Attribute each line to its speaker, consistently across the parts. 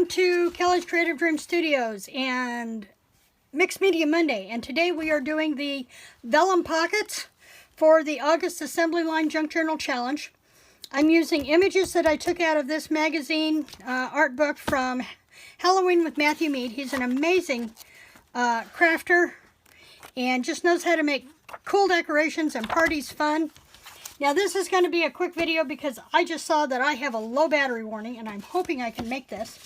Speaker 1: Welcome to Kelly's Creative Dream Studios and Mixed Media Monday. And today we are doing the Vellum Pockets for the August Assembly Line Junk Journal Challenge. I'm using images that I took out of this magazine art book from Halloween with Matthew Mead. He's an amazing crafter and just knows how to make cool decorations and parties fun. Now this is going to be a quick video because I just saw that I have a low battery warning and I'm hoping I can make this.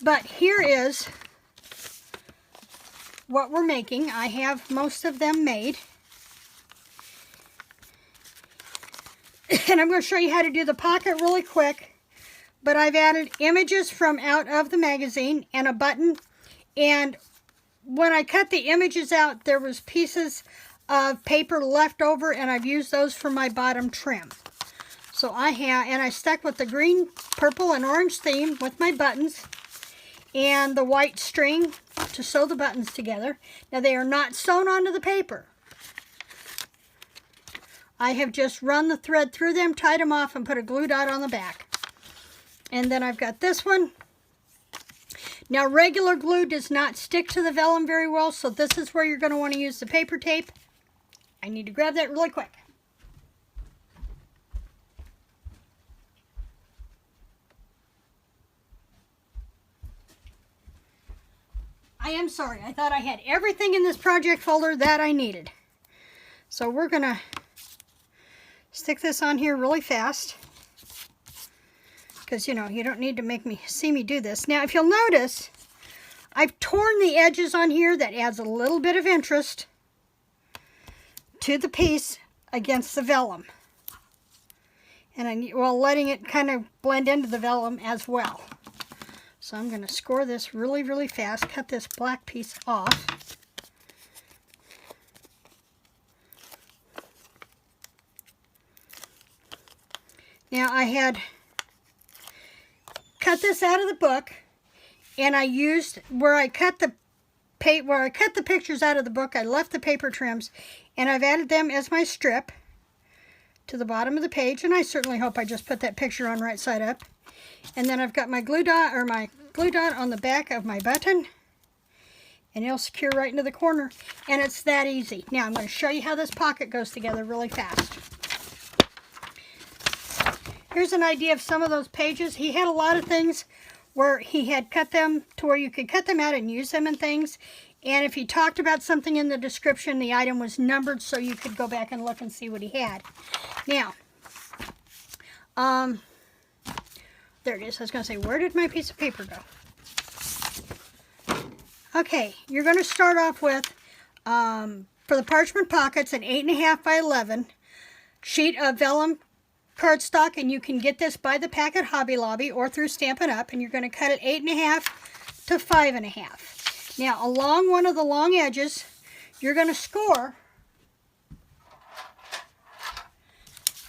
Speaker 1: But here is what we're making. I have most of them made. And I'm going to show you how to do the pocket really quick. But I've added images from out of the magazine and a button. And when I cut the images out, there was pieces of paper left over, and I've used those for my bottom trim. So I stuck with the green, purple, and orange theme with my buttons and the white string to sew the buttons together. Now they are not sewn onto the paper. I have just run the thread through them, tied them off, and put a glue dot on the back. And then I've got this one. Now regular glue does not stick to the vellum very well, so this is where you're going to want to use the paper tape. I need to grab that really quick. I am sorry. I thought I had everything in this project folder that I needed. So we're going to stick this on here really fast. Because, you know, you don't need to see me do this. Now, if you'll notice, I've torn the edges on here. That adds a little bit of interest to the piece against the vellum. And while letting it kind of blend into the vellum as well. So I'm going to score this really, really fast. Cut this black piece off. Now I had cut this out of the book, and I used where I cut the pictures out of the book. I left the paper trims, and I've added them as my strip to the bottom of the page. And I certainly hope I just put that picture on right side up. And then I've got my glue dot on the back of my button, and it'll secure right into the corner. And it's that easy. Now I'm going to show you how this pocket goes together really fast. Here's an idea of some of those pages. He had a lot of things where he had cut them to where you could cut them out and use them in things. And if he talked about something in the description, the item was numbered so you could go back and look and see what he had. Now, there it is. I was going to say, where did my piece of paper go? Okay, you're going to start off with, for the parchment pockets, an 8.5 by 11 sheet of vellum cardstock, and you can get this by the pack at Hobby Lobby or through Stampin' Up, and you're going to cut it 8.5 to 5.5. Now, along one of the long edges, you're going to score.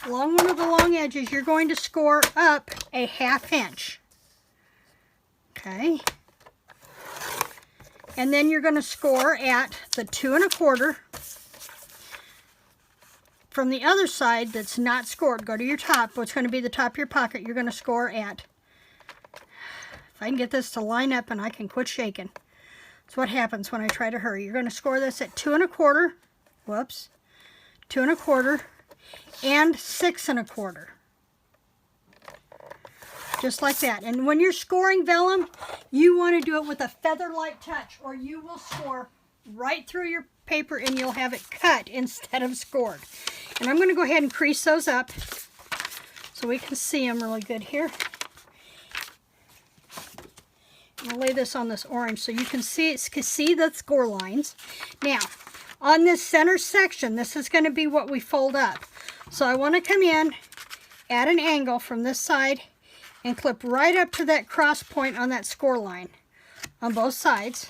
Speaker 1: Along one of the long edges, you're going to score up a 1/2 inch. Okay. And then you're going to score at the 2 1/4. From the other side that's not scored, go to your top, what's going to be the top of your pocket, you're going to score at, if I can get this to line up and I can quit shaking. That's what happens when I try to hurry. You're going to score this at 2 1/4, whoops, 2 1/4, and 6 1/4. Just like that. And when you're scoring vellum, you want to do it with a feather-like touch, or you will score right through your paper and you'll have it cut instead of scored. And I'm going to go ahead and crease those up so we can see them really good here. I'll lay this on this orange so you can see the score lines. Now, on this center section, this is going to be what we fold up. So I want to come in at an angle from this side and clip right up to that cross point on that score line on both sides.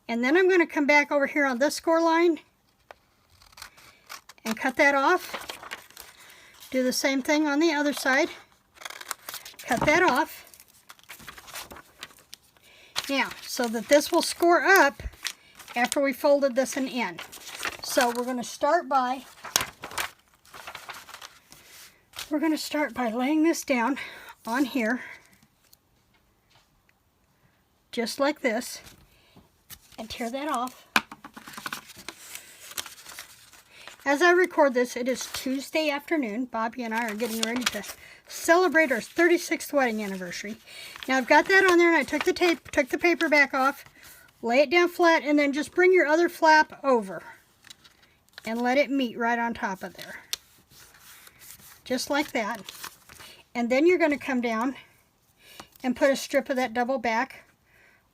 Speaker 1: And then I'm going to come back over here on this score line and cut that off. Do the same thing on the other side. Cut that off. Now, so that this will score up after we folded this in. So we're going to start by laying this down on here. just like this, and tear that off. As I record this, it is Tuesday afternoon. Bobby and I are getting ready to celebrate our 36th wedding anniversary. Now I've got that on there, and I took the paper back off, lay it down flat, and then just bring your other flap over and let it meet right on top of there. Just like that. And then you're going to come down and put a strip of that double back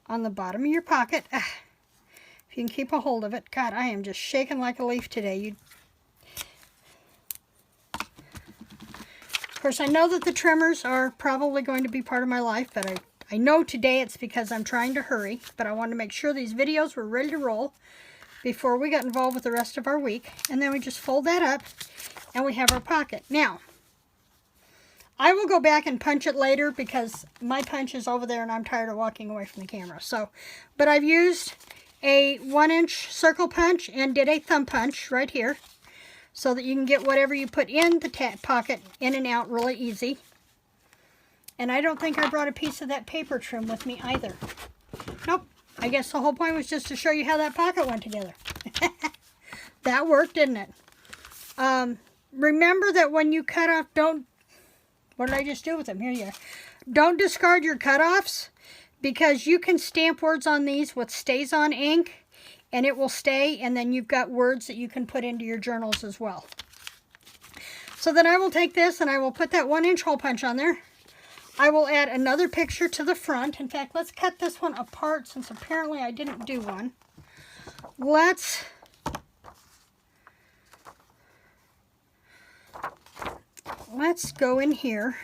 Speaker 1: on the bottom of your pocket. If you can keep a hold of it. God, I am just shaking like a leaf today. Of course, I know that the tremors are probably going to be part of my life, but I know today it's because I'm trying to hurry. But I wanted to make sure these videos were ready to roll before we got involved with the rest of our week. And then we just fold that up and we have our pocket. Now, I will go back and punch it later because my punch is over there and I'm tired of walking away from the camera. But I've used a 1-inch circle punch and did a thumb punch right here so that you can get whatever you put in the pocket in and out really easy. And I don't think I brought a piece of that paper trim with me either. Nope. I guess the whole point was just to show you how that pocket went together. That worked, didn't it? Remember that when you cut off, what did I just do with them? Here you are. Don't discard your cutoffs, because you can stamp words on these with Stays-On ink, and it will stay, and then you've got words that you can put into your journals as well. So then I will take this and I will put that 1-inch hole punch on there. I will add another picture to the front. In fact, let's cut this one apart since apparently I didn't do one. Let's go in here,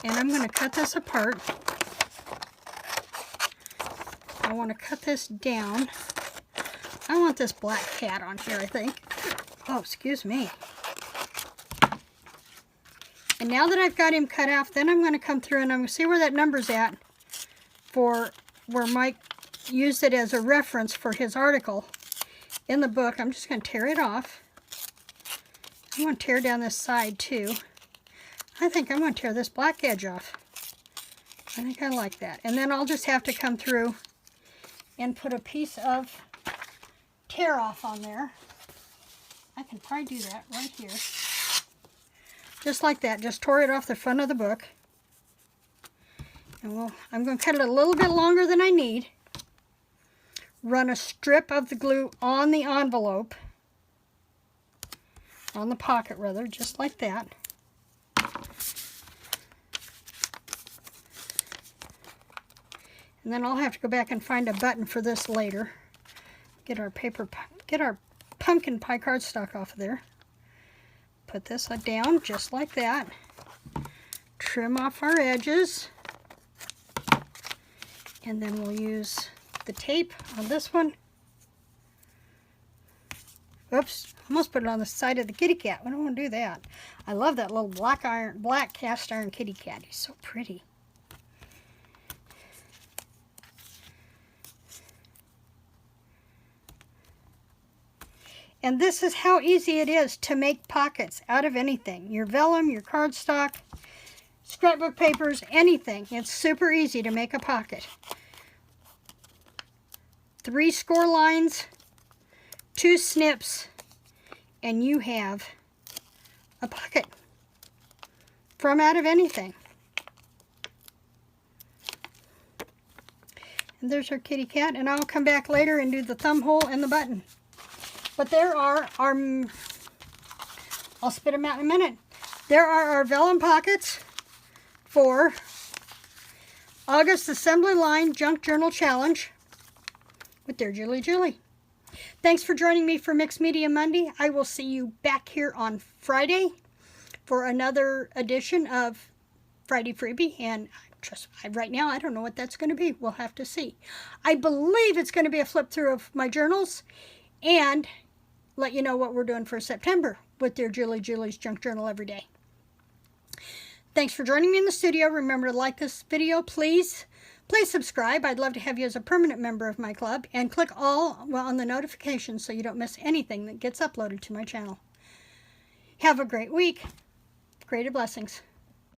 Speaker 1: and I'm going to cut this apart. I want to cut this down. I want this black cat on here, I think. Oh, excuse me. And now that I've got him cut off, then I'm going to come through and I'm going to see where that number's at for where Mike used it as a reference for his article in the book. I'm just going to tear it off. I'm going to tear down this side too. I think I'm going to tear this black edge off. I think I like that. And then I'll just have to come through and put a piece of tear off on there. I can probably do that right here. Just like that. Just tore it off the front of the book. And I'm going to cut it a little bit longer than I need. Run a strip of the glue on the envelope. On the pocket, rather. Just like that. And then I'll have to go back and find a button for this later. Get our pumpkin pie cardstock off of there. Put this down just like that. Trim off our edges. And then we'll use the tape on this one. Oops, almost put it on the side of the kitty cat. I don't want to do that. I love that little black cast iron kitty cat. He's so pretty. And this is how easy it is to make pockets out of anything. Your vellum, your cardstock, scrapbook papers, anything. It's super easy to make a pocket. 3 score lines, 2 snips, and you have a pocket from out of anything. And there's our kitty cat, and I'll come back later and do the thumb hole and the button. But there are our, I'll spit them out in a minute. There are our vellum pockets for August Assembly Line Junk Journal Challenge with Dear Julie. Thanks for joining me for Mixed Media Monday. I will see you back here on Friday for another edition of Friday Freebie. And right now, I don't know what that's going to be. We'll have to see. I believe it's going to be a flip through of my journals and let you know what we're doing for September with Dear Julie's Junk Journal every day. Thanks for joining me in the studio. Remember to like this video, please. Please subscribe. I'd love to have you as a permanent member of my club. And click all on the notifications so you don't miss anything that gets uploaded to my channel. Have a great week. Greater blessings.